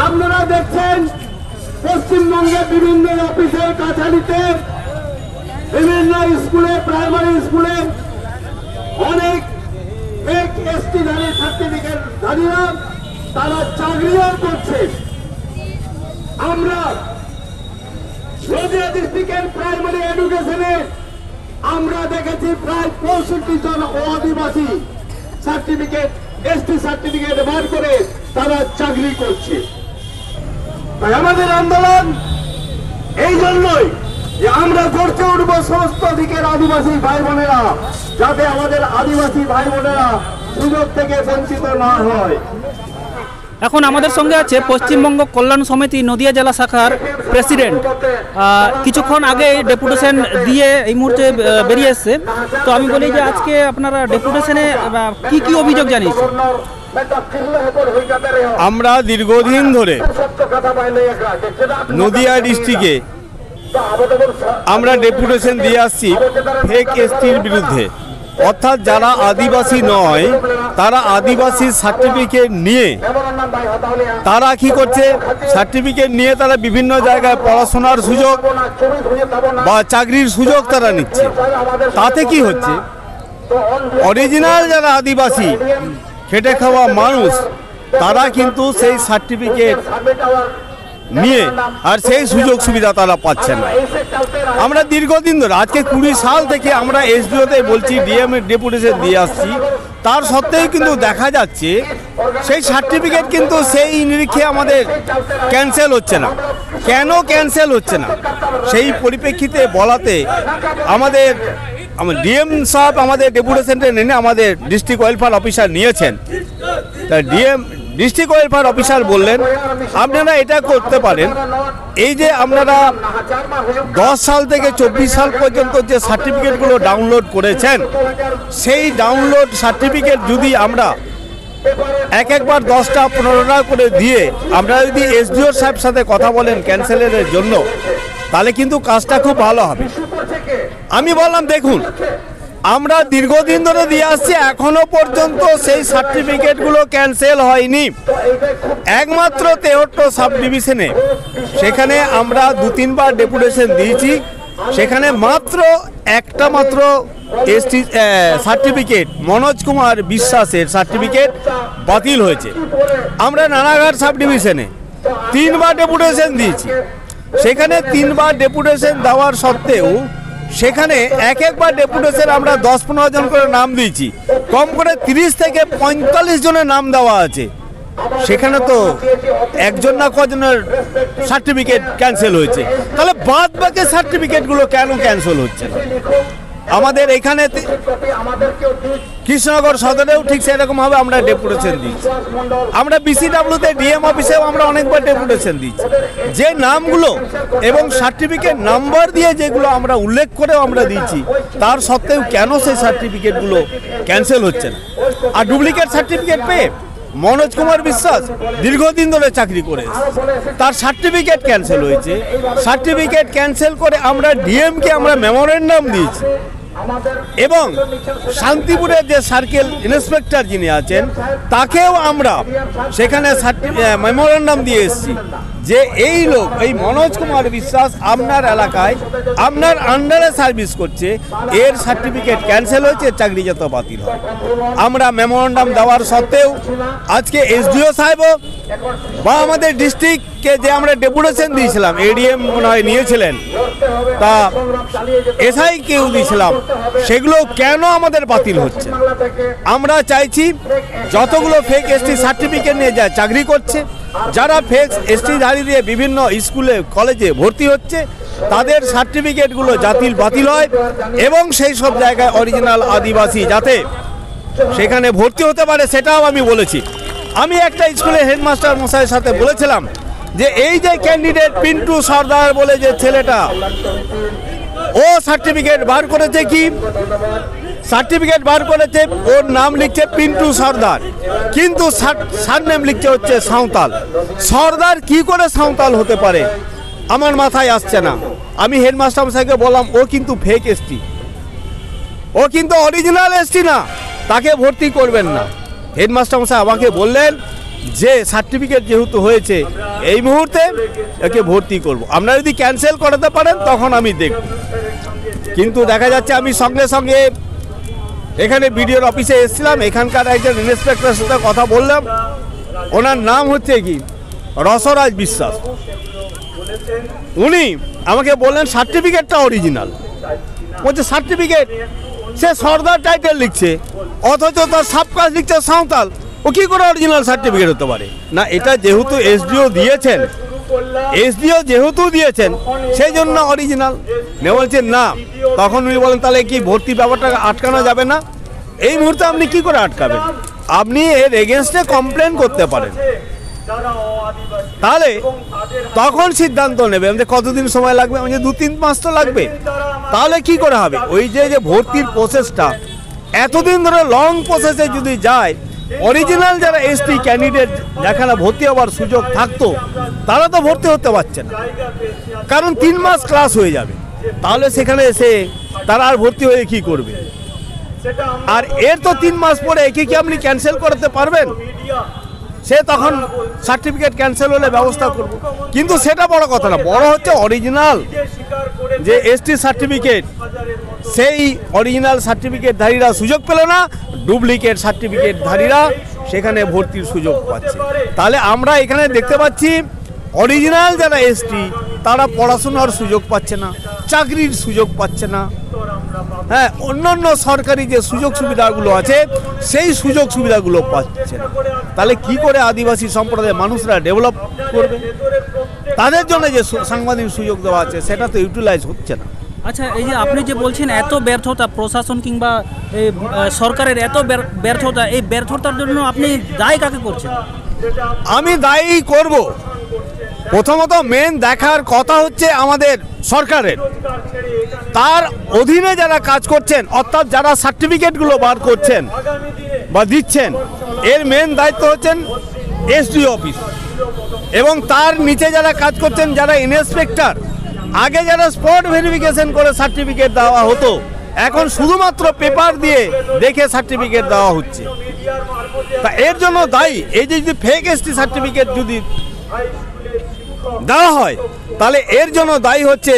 আপনারা দেখছেন পশ্চিমবঙ্গে বিভিন্ন অফিসের কাছারিতে, বিভিন্ন স্কুলে, প্রাইমারি স্কুলে অনেক ফেক এসটি ধারী সার্টিফিকেট ধারীরা তারা চাকরিও করছে। আমরা নদিয়া ডিস্ট্রিক্টের প্রাইমারি এডুকেশনে আমরা দেখেছি প্রায় 65 জন আদিবাসী সার্টিফিকেট, এসটি সার্টিফিকেট বার করে তারা চাকরি করছে। তাই আমাদের আন্দোলন এই জন্যই যে আমরা গড়তে উঠবো সমস্ত দিকের আদিবাসী ভাই বোনেরা, যাতে আমাদের আদিবাসী ভাই বোনেরা সুযোগ থেকে বঞ্চিত না হয়। এখন আমাদের সঙ্গে আছে পশ্চিমবঙ্গ কল্যাণ সমিতি নদিয়া জেলা শাখার প্রেসিডেন্ট। কিছুক্ষণ আগে ডেপুটেশন দিয়ে এই মুহূর্তে বেরিয়ে এসছে। তো আমি বলি যে আজকে আপনারা ডেপুটেশনে কি কি অভিযোগ জানিয়েছেন? আমরা দীর্ঘদিন ধরে নদিয়া ডিস্ট্রিক্টে আমরা ডেপুটেশন দিয়ে আসছি ফেক এসটির বিরুদ্ধে। অর্থাৎ যারা আদিবাসী নয় তারা আদিবাসী সার্টিফিকেট নিয়ে তারা কি করছে, সার্টিফিকেট নিয়ে তারা বিভিন্ন জায়গায় পড়াশোনার সুযোগ বা চাকরির সুযোগ তারা নিচ্ছে। তাতে কি হচ্ছে, অরিজিনাল যারা আদিবাসী খেটে খাওয়া মানুষ তারা কিন্তু সেই সার্টিফিকেট নিয়ে আর সেই সুযোগ সুবিধা তারা পাচ্ছে না। আমরা দীর্ঘদিন ধরে আজকে 20 সাল থেকে আমরা এসডিওতে বলছি, ডিএম এর ডেপুটেশন দিয়ে আসছি, তার সত্ত্বেও কিন্তু দেখা যাচ্ছে সেই সার্টিফিকেট কিন্তু সেই নিরীক্ষে আমাদের ক্যান্সেল হচ্ছে না। কেন ক্যান্সেল হচ্ছে না সেই পরিপ্রেক্ষিতে বলাতে আমাদের ডিএম সাহেব আমাদের ডেপুটেশনটা নেনে আমাদের ডিস্ট্রিক্ট ওয়েলফেয়ার অফিসার নিয়েছেন। তা ডিএম ডিস্ট্রিক্ট ওয়েলফেয়ার অফিসার বললেন আপনারা এটা করতে পারেন, এই যে আপনারা 10 সাল থেকে 24 সাল পর্যন্ত যে সার্টিফিকেটগুলো ডাউনলোড করেছেন সেই ডাউনলোড সার্টিফিকেট যদি আমরা একবার 10টা 15টা করে দিয়ে আমরা যদি এসডিও সাহেবের সাথে কথা বলেন ক্যান্সেলের জন্য, তাহলে কিন্তু কাজটা খুব ভালো হবে। আমি বললাম দেখুন আমরা দীর্ঘদিন ধরে দিয়ে আসছি, এখনো পর্যন্ত সেই সার্টিফিকেটগুলো ক্যান্সেল হয়নি। একমাত্র 73 সাব ডিভিশনে সেখানে আমরা 2-3 বার ডেপুটেশন দিয়েছি, সেখানে মাত্র একটা মাত্র এসটি সার্টিফিকেট মনোজ কুমার বিশ্বাসের সার্টিফিকেট বাতিল হয়েছে। আমরা নানাঘাট সাব ডিভিশনে 3 বার ডেপুটেশন দিয়েছি, সেখানে 3 বার ডেপুটেশন দেওয়ার সত্ত্বেও সেখানে একবার ডেপুটেশন আমরা 10-15 জন করে নাম দিয়েছি, কম করে 30 থেকে 45 জনের নাম দেওয়া আছে, সেখানে তো একজন না কজনের সার্টিফিকেট ক্যান্সেল হয়েছে। তাহলে বাদ বাকি সার্টিফিকেটগুলো কেন ক্যান্সেল হচ্ছে না? আমাদের এখানে কৃষ্ণনগর সদরেও ঠিক সেরকমভাবে আমরা ডেপুটেশন দিচ্ছি, আমরা বিসিডাব্লিউতে ডিএম অফিসেও আমরা অনেকবার ডেপুটেশন দিচ্ছি। যে নামগুলো এবং সার্টিফিকেট নাম্বার দিয়ে যেগুলো আমরা উল্লেখ করেও আমরা দিচ্ছি, তার সত্ত্বেও কেন সেই সার্টিফিকেটগুলো ক্যান্সেল হচ্ছে না? আর ডুপ্লিকেট সার্টিফিকেট পেয়ে মনোজ কুমার বিশ্বাস দীর্ঘদিন ধরে চাকরি করে তার সার্টিফিকেট ক্যান্সেল হয়েছে। সার্টিফিকেট ক্যান্সেল করে আমরা ডিএমকে আমরা মেমোরেন্ডাম দিয়েছি এবং শান্তিপুরের যে সার্কেল ইন্সপেক্টর যিনি আছেন তাকেও আমরা সেখানে মেমোরেন্ডাম দিয়ে এসেছি যে এই লোক এই মনোজ কুমার বিশ্বাস আপনার এলাকায় আপনার আন্ডারে সার্ভিস করছে, এর সার্টিফিকেট ক্যান্সেল হয়েছে, চাকরি যত বাতিল হয়। আমরা মেমোরেন্ডাম দেওয়ার সত্ত্বেও আজকে এসডিও সাহেব বা আমাদের ডিস্ট্রিক্টকে যে আমরা ডেপুটেশন দিয়েছিলাম, এডিএম মনে হয় নিয়েছিলেন, তা এসআই কেউ দিয়েছিলাম, সেগুলো কেন আমাদের বাতিল হচ্ছে? আমরা চাইছি যতগুলো ফেক এসটি সার্টিফিকেট নিয়ে যায় চাকরি করছে, যারা ফেক এসটি ধারী দিয়ে বিভিন্ন স্কুলে কলেজে ভর্তি হচ্ছে, তাদের সার্টিফিকেটগুলো বাতিল হয় এবং সেই সব জায়গায় অরিজিনাল আদিবাসী যাতে সেখানে ভর্তি হতে পারে সেটাও আমি বলেছি। আমি একটা স্কুলে হেডমাস্টার মশাইয়ের সাথে বলেছিলাম যে এই যে ক্যান্ডিডেট পিন্টু সর্দার বলে যে ছেলেটা, ও সার্টিফিকেট বার করেছে, কি সার্টিফিকেট বার করেছে, ওর নাম লিখছে পিন্টু সর্দার, কিন্তু সারনেম লিখছে হচ্ছে সাঁওতাল। সর্দার কি করে সাঁওতাল হতে পারে আমার মাথায় আসছে না। আমি হেডমাস্টার মশাইকে বললাম ও কিন্তু ফেক এসটি, ও কিন্তু অরিজিনাল এসটি না, তাকে ভর্তি করবেন না। হেডমাস্টার মশাই আমাকে বললেন যে সার্টিফিকেট যেহেতু হয়েছে এই মুহূর্তে একে ভর্তি করব। আপনারা যদি ক্যান্সেল করাতে পারেন তখন আমি দেখব, কিন্তু দেখা যাচ্ছে আমি সঙ্গে সঙ্গে এখানে বিডিওর অফিসে এসেছিলাম, এখানকার একজন ইন্সপেক্টরের সাথে কথা বললাম, ওনার নাম হচ্ছে কি রসরাজ বিশ্বাস। উনি আমাকে বললেন সার্টিফিকেটটা অরিজিনাল। বলছে সার্টিফিকেট, সে সর্দার টাইটেল লিখছে অথচ তার সাবকাস্ট লিখছে সাঁওতাল, ও কি করে অরিজিনাল সার্টিফিকেট হতে পারে? না, এটা যেহেতু এসডিও দিয়েছেন, সেই জন্য অরিজিনাল। নে বলছেন না, তখন উনি বলেন তাহলে কি ভর্তি ব্যাপারটা আটকানো যাবে না? এই মুহূর্তে আপনি কি করে আটকাবেন? আপনি এর এগেনস্টে কমপ্লেন করতে পারেন, তাহলে তখন সিদ্ধান্ত নেবে যে কতদিন সময় লাগবে। যে 2-3 মাস তো লাগবে, তাহলে কি করে হবে? ওই যে ভর্তির প্রসেসটা এতদিন ধরে লং প্রসেসে যদি যায়, অরিজিনাল যারা এসটি ক্যান্ডিডেট যেখানে ভর্তি হওয়ার সুযোগ থাকতো তারা তো ভর্তি হতে পারছে না, কারণ 3 মাস ক্লাস হয়ে যাবে। তাহলে সেখানে এসে তারা আর ভর্তি হয়ে কি করবে? আর এর তো 3 মাস পরে একে কি আপনি ক্যান্সেল করতে পারবেন? সে তখন সার্টিফিকেট ক্যান্সেল হলে ব্যবস্থা করব, কিন্তু সেটা বড় কথা না। বড় হচ্ছে অরিজিনাল যে এসটি সার্টিফিকেট, সেই অরিজিনাল সার্টিফিকেটধারীরা সুযোগ পেল না, ডুপ্লিকেট সার্টিফিকেটধারীরা সেখানে ভর্তির সুযোগ পাচ্ছে। তাহলে আমরা এখানে দেখতে পাচ্ছি অরিজিনাল যারা এসটি তারা পড়াশোনার সুযোগ পাচ্ছে না, চাকরির সুযোগ পাচ্ছে না, হ্যাঁ, অন্যান্য সরকারি যে সুযোগ সুবিধাগুলো আছে সেই সুযোগ সুবিধাগুলো পাচ্ছে না। তাহলে কি করে আদিবাসী সম্প্রদায়ের মানুষরা ডেভেলপ করবে? তাদের জন্য যে সাংবাদিক সুযোগ দেওয়া আছে সেটা তো ইউটিলাইজ হচ্ছে না। আচ্ছা, এই যে আপনি যে বলছেন এত ব্যর্থতা প্রশাসন কিংবা এই সরকারের এত ব্যর্থতা, এই ব্যর্থতার জন্য আপনি দায়ী কাকে করছেন? আমি দায়ী করব, প্রথমত মেন দেখার কথা হচ্ছে আমাদের সরকারের, তার অধীনে যারা কাজ করছেন, অর্থাৎ যারা সার্টিফিকেটগুলো বার করছেন বা দিচ্ছেন, এর মেন দায়িত্ব হচ্ছেন এসডিও অফিস, এবং তার নিচে যারা কাজ করছেন যারা ইন্সপেক্টর। আগে যারা স্পট ভেরিফিকেশন করে সার্টিফিকেট দেওয়া হতো, এখন শুধুমাত্র পেপার দিয়ে দেখে সার্টিফিকেট দেওয়া হচ্ছে। তা এর জন্য দায়ী এই যে যদি ফেক এসটি সার্টিফিকেট যদি দেওয়া হয়, তাহলে এর জন্য দায়ী হচ্ছে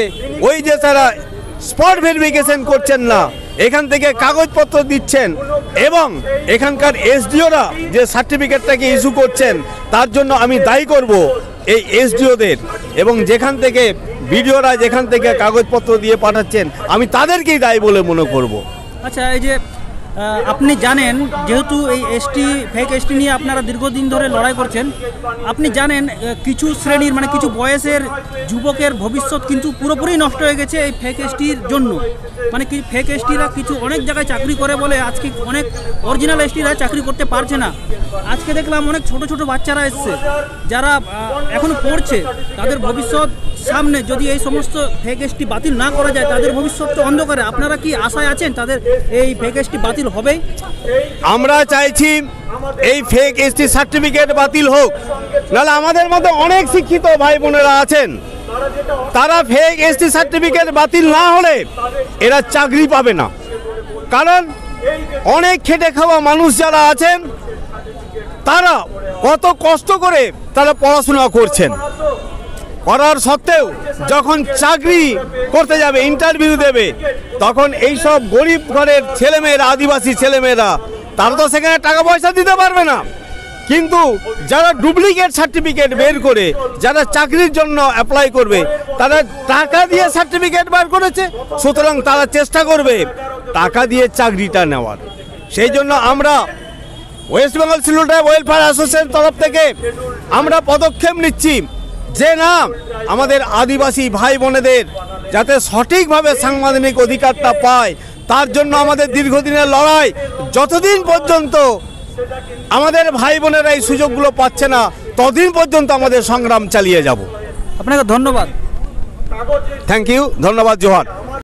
ওই যে তারা স্পট ভেরিফিকেশন করছেন না, এখান থেকে কাগজপত্র দিচ্ছেন, এবং এখানকার এসডিওরা যে সার্টিফিকেটটাকে ইস্যু করছেন, তার জন্য আমি দায়ী করব এই এসডিওদের, এবং যেখান থেকে বিডিওরা যেখান থেকে কাগজপত্র দিয়ে পাঠাচ্ছেন আমি তাদেরকেই দায়ী বলে মনে করব। আচ্ছা, এই যে আপনি জানেন যেহেতু এই এসটি ফেক এসটি নিয়ে আপনারা দীর্ঘদিন ধরে লড়াই করছেন, আপনি জানেন কিছু শ্রেণীর মানে কিছু বয়সের যুবকের ভবিষ্যৎ কিন্তু পুরোপুরি নষ্ট হয়ে গেছে এই ফেক এসটির জন্য। মানে কি ফেক এসটিরা কিছু অনেক জায়গায় চাকরি করে বলে আজকে অনেক অরিজিনাল এসটিরা চাকরি করতে পারছে না। আজকে দেখলাম অনেক ছোট ছোট বাচ্চারা এসছে যারা এখনো পড়ছে, তাদের ভবিষ্যৎ সামনে যদি এই সমস্ত ফেক এসটি বাতিল না করা যায় তাদের ভবিষ্যৎ তো অন্ধকারে। আপনারা কি আশায় আছেন তাদের এই ফেক এসটি বাতিল হবে? আমরা চাইছি এই ফেক এসটি সার্টিফিকেট বাতিল হোক, নাহলে আমাদের মধ্যে অনেক শিক্ষিত ভাই বোনেরা আছেন, তারা ফেক এসটি সার্টিফিকেট বাতিল না হলে এরা চাকরি পাবে না। কারণ অনেক খেটে খাওয়া মানুষ যারা আছেন তারা কত কষ্ট করে তারা পড়াশোনা করছেন, করার সত্ত্বেও যখন চাকরি করতে যাবে, ইন্টারভিউ দেবে, তখন এইসব গরিব ঘরের ছেলেমেয়েরা, আদিবাসী ছেলেমেয়েরা, তারা তো সেখানে টাকা পয়সা দিতে পারবে না। কিন্তু যারা ডুপ্লিকেট সার্টিফিকেট বের করে যারা চাকরির জন্য অ্যাপ্লাই করবে, তারা টাকা দিয়ে সার্টিফিকেট বার করেছে, সুতরাং তারা চেষ্টা করবে টাকা দিয়ে চাকরিটা নেওয়ার। সেই জন্য আমরা ওয়েস্ট বেঙ্গল সিলুটার ওয়েলফেয়ার অ্যাসোসিয়েশন তরফ থেকে আমরা পদক্ষেপ নিচ্ছি যে না, আমাদের আদিবাসী ভাই বোনেদের যাতে সঠিকভাবে সাংবিধানিক অধিকারটা পায়, তার জন্য আমাদের দীর্ঘদিনের লড়াই। যতদিন পর্যন্ত আমাদের ভাই বোনেরা এই সুযোগগুলো পাচ্ছে না, ততদিন পর্যন্ত আমাদের সংগ্রাম চালিয়ে যাব। আপনাকে ধন্যবাদ। থ্যাংক ইউ, ধন্যবাদ, জোহার।